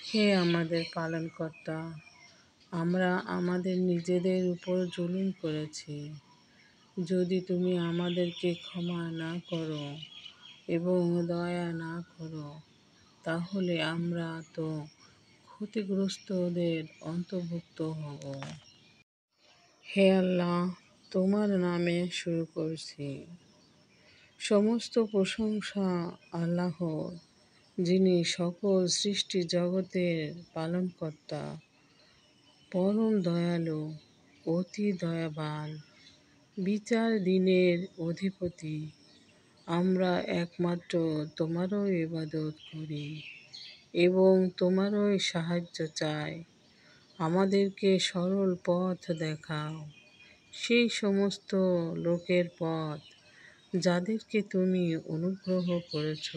হে আমাদের পালনকর্তা, আমরা আমাদের নিজেদের উপর জুলুম করেছি। যদি তুমি আমাদেরকে ক্ষমা না করো এবং দয়া না করো, তাহলে আমরা তো ক্ষতিগ্রস্তদের অন্তর্ভুক্ত হব। হে আল্লাহ, তোমার নামে শুরু করছি। সমস্ত প্রশংসা আল্লাহর, যিনি সকল সৃষ্টি জগতের পালনকর্তা, পরম দয়ালু, অতি দয়াবান, বিচার দিনের অধিপতি। আমরা একমাত্র তোমারই ইবাদত করি এবং তোমারই সাহায্য চাই। আমাদেরকে সরল পথ দেখাও, সেই সমস্ত লোকের পথ যাদেরকে তুমি অনুগ্রহ করেছ,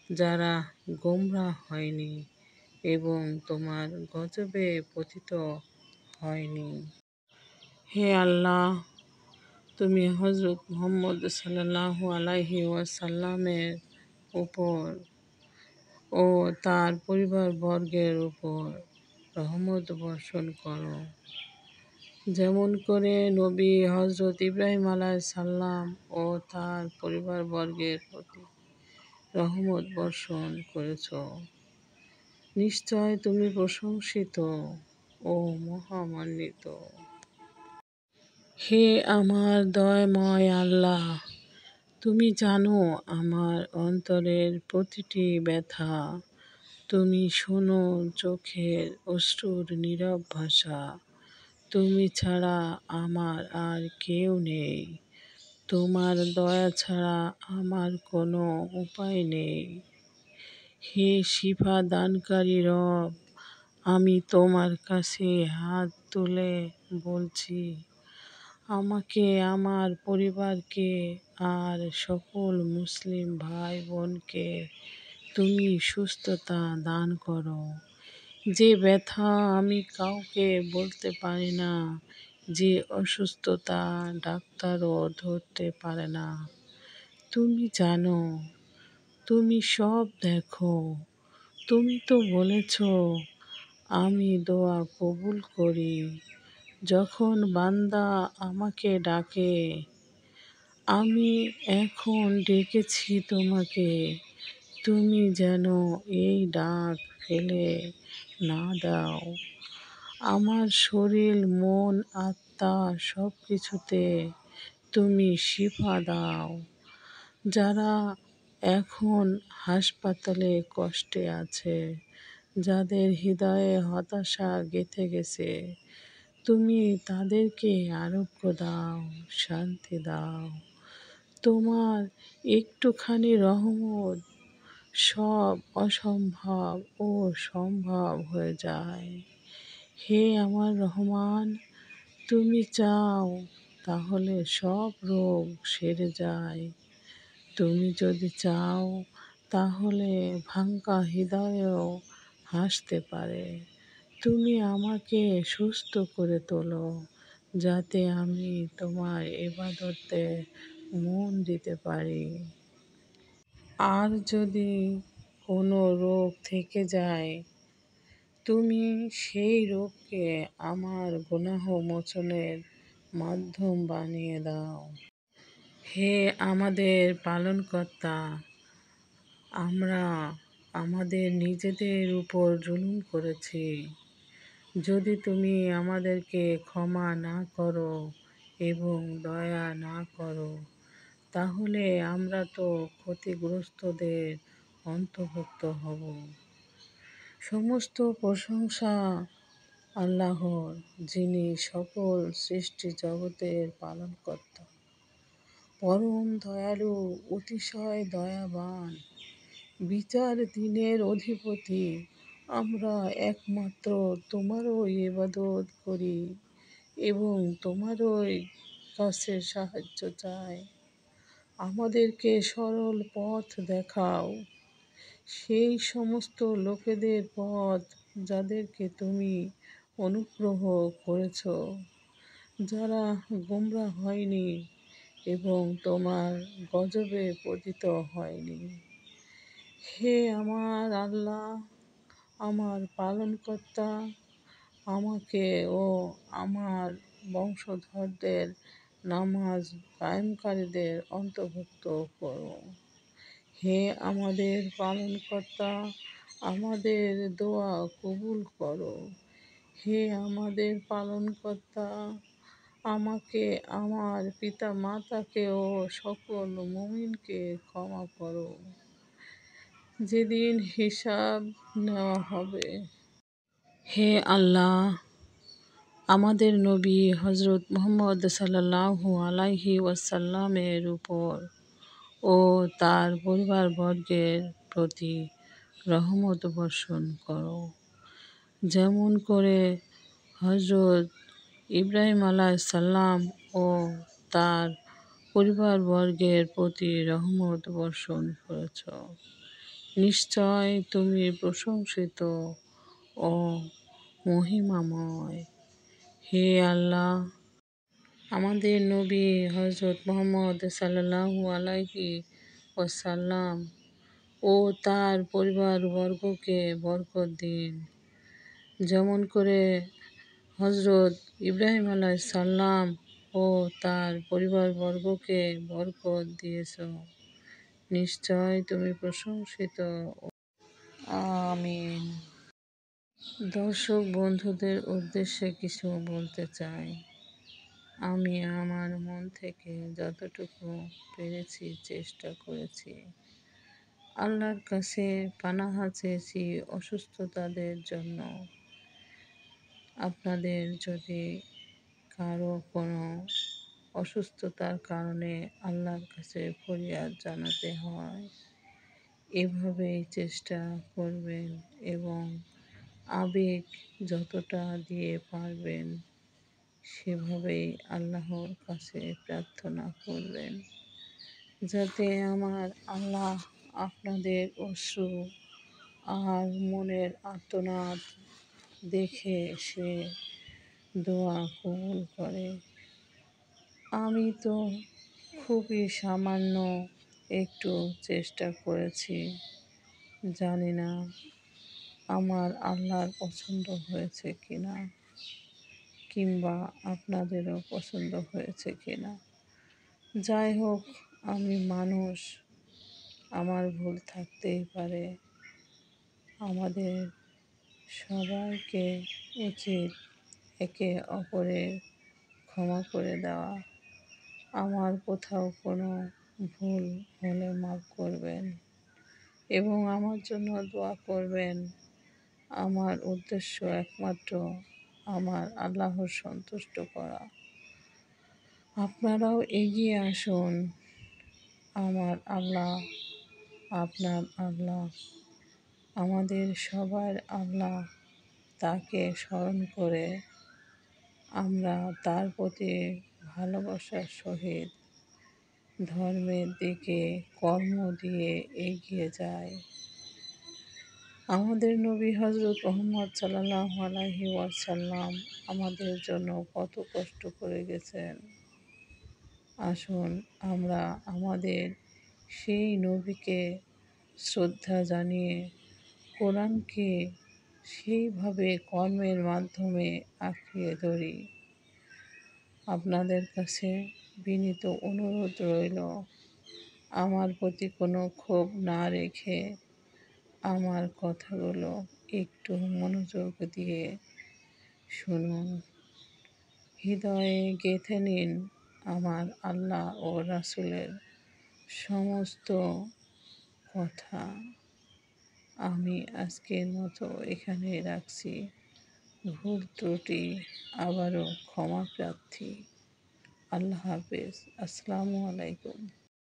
যারা গোমরাহ হয়নি এবং তোমার গজবে পতিত হয়নি। হে আল্লাহ, তুমি হযরত মুহাম্মদ সাল্লাল্লাহু আলাইহি ওয়াসাল্লামের উপর ও তার পরিবারবর্গের উপর রহমত বর্ষণ করো, যেমন করে নবী হযরত ইব্রাহিম আলাইহিস সালাম ও তার পরিবারবর্গের প্রতি রহমত বর্ষণ করেছ। নিশ্চয় তুমি প্রশংসিত ও মহামান্বিত। হে আমার দয়াময় আল্লাহ, তুমি জানো আমার অন্তরের প্রতিটি ব্যথা। তুমি শোনো চোখের অশ্রুর নীরব ভাষা। তুমি ছাড়া আমার আর কেউ নেই। তোমার দয়া ছাড়া আমার কোনো উপায় নেই। হে শিফা দানকারী রব, আমি তোমার কাছে হাত তুলে বলছি, আমাকে, আমার পরিবারকে আর সকল মুসলিম ভাই বোনকে তুমি সুস্থতা দান করো। যে ব্যথা আমি কাউকে বলতে পারি না, যে অসুস্থতা ডাক্তারও ধরতে পারে না, তুমি জানো, তুমি সব দেখো। তুমি তো বলেছ, আমি দোয়া কবুল করি যখন বান্দা আমাকে ডাকে। আমি এখন ডেকেছি তোমাকে, তুমি যেন এই ডাক ফেলে না দাও। আমার শরীর, মন, আত্মা সব কিছুতে তুমি শিফা দাও। যারা এখন হাসপাতালে কষ্টে আছে, যাদের হৃদয়ে হতাশা গেঁথে গেছে, তুমি তাদেরকে আরোগ্য দাও, শান্তি দাও। তোমার একটুখানি রহমত সব অসম্ভব ও সম্ভব হয়ে যায়। হে আমার রহমান, তুমি চাও তাহলে সব রোগ সেরে যায়। তুমি যদি চাও তাহলে ভাঙা হৃদয়েও হাসতে পারে। তুমি আমাকে সুস্থ করে তোলো, যাতে আমি তোমার ইবাদতে মন দিতে পারি। আর যদি কোনো রোগ থেকে যায়, তুমি সেই রোগকে আমার গুনাহ মোচনের মাধ্যম বানিয়ে দাও। হে আমাদের পালনকর্তা, আমরা আমাদের নিজেদের উপর জুলুম করেছি। যদি তুমি আমাদেরকে ক্ষমা না করো এবং দয়া না করো, তাহলে আমরা তো ক্ষতিগ্রস্তদের অন্তর্ভুক্ত হব। সমস্ত প্রশংসা আল্লাহর, যিনি সকল সৃষ্টি জগতের পালনকর্তা, পরম দয়ালু, অতিশয় দয়াবান, বিচার দিনের অধিপতি। আমরা একমাত্র তোমারই ইবাদত করি এবং তোমারই কাছে সাহায্য চাই। আমাদেরকে সরল পথ দেখাও, সেই সমস্ত লোকেদের পথ যাদেরকে তুমি অনুগ্রহ করেছ, যারা গোমরাহ হয়নি এবং তোমার গজবে পতিত হয়নি। হে আমার আল্লাহ, আমার পালনকর্তা, আমাকে ও আমার বংশধরদের নামাজ কায়েমকারীদের অন্তর্ভুক্ত করো। হে আমাদের পালনকর্তা, আমাদের দোয়া কবুল করো। হে আমাদের পালনকর্তা, আমাকে, আমার পিতা মাতাকে ও সকল মুমিনকে ক্ষমা করো, যেদিন হিসাব নেওয়া হবে। হে আল্লাহ, আমাদের নবী হজরত মুহাম্মদ সাল্লাল্লাহু আলাইহি ওয়াসাল্লামের উপর ও তার পরিবারবর্গের প্রতি রহমত বর্ষণ করো, যেমন করে হজরত ইব্রাহিম আলাইহিস সালাম ও তার পরিবারবর্গের প্রতি রহমত বর্ষণ করেছ। নিশ্চয় তুমি প্রশংসিত ও মহিমাময়। হে আল্লাহ, আমাদের নবী হজরত মুহাম্মদ সাল্লাল্লাহু আলাইহি ওয়াসাল্লাম ও তার পরিবারবর্গকে বরকত দিন, যেমন করে হজরত ইব্রাহিম আলাইহিস সালাম ও তার পরিবারবর্গকে বরকত দিয়েছ। নিশ্চয় তুমি প্রশংসিত। আমিন। দর্শক বন্ধুদের উদ্দেশ্যে কিছু বলতে চাই। আমি আমার মন থেকে যতটুকু পেরেছি চেষ্টা করেছি। আল্লাহর কাছে পানাহ চেয়েছি অসুস্থতাদের জন্য। আপনাদের যদি কারো কোনো অসুস্থতার কারণে আল্লাহর কাছে ফরিয়াদ জানাতে হয়, এভাবেই চেষ্টা করবেন এবং আবেগ যতটা দিয়ে পারবেন সেভাবেই আল্লাহর কাছে প্রার্থনা করবেন, যাতে আমার আল্লাহ আপনাদের অশ্রু আর মনের আর্তনাদ দেখে সে দোয়া কবুল করে। আমি তো খুবই সামান্য একটু চেষ্টা করেছি, জানি না আমার আল্লাহর পছন্দ হয়েছে কিনা, কিংবা আপনাদেরও পছন্দ হয়েছে কিনা। যাই হোক, আমি মানুষ, আমার ভুল থাকতেই পারে। আমাদের সবাইকে উচিত একে অপরের ক্ষমা করে দেওয়া। আমার কোথাও কোনো ভুল হলে মাফ করবেন এবং আমার জন্য দোয়া করবেন। আমার উদ্দেশ্য একমাত্র আমার আল্লাহর সন্তুষ্ট করা। আপনারাও এগিয়ে আসুন। আমার আল্লাহ আপনার আল্লাহ, আমাদের সবার আল্লাহ। তাকে স্মরণ করে আমরা তার প্রতি ভালোবাসার সহিত ধর্মের দিকে কর্ম দিয়ে এগিয়ে যাই। আমাদের নবী হজরত মুহাম্মদ সাল্লাল্লাহু আলাইহি ওয়াসাল্লাম আমাদের জন্য কত কষ্ট করে গেছেন। আসুন আমরা আমাদের সেই নবীকে শ্রদ্ধা জানিয়ে কোরআনকে সেইভাবে কর্মের মাধ্যমে আঁকড়িয়ে ধরি। আপনাদের কাছে বিনীত অনুরোধ রইল, আমার প্রতি কোনো ক্ষোভ না রেখে আমার কথাগুলো একটু মনোযোগ দিয়ে শুনুন, হৃদয়ে গেঁথে নিন আমার আল্লাহ ও রাসূলের সমস্ত কথা। আমি আজকের মতো এখানেই রাখছি। ভুল ত্রুটি আবারও ক্ষমা প্রার্থী। আল্লাহ হাফেজ। আসসালামু আলাইকুম।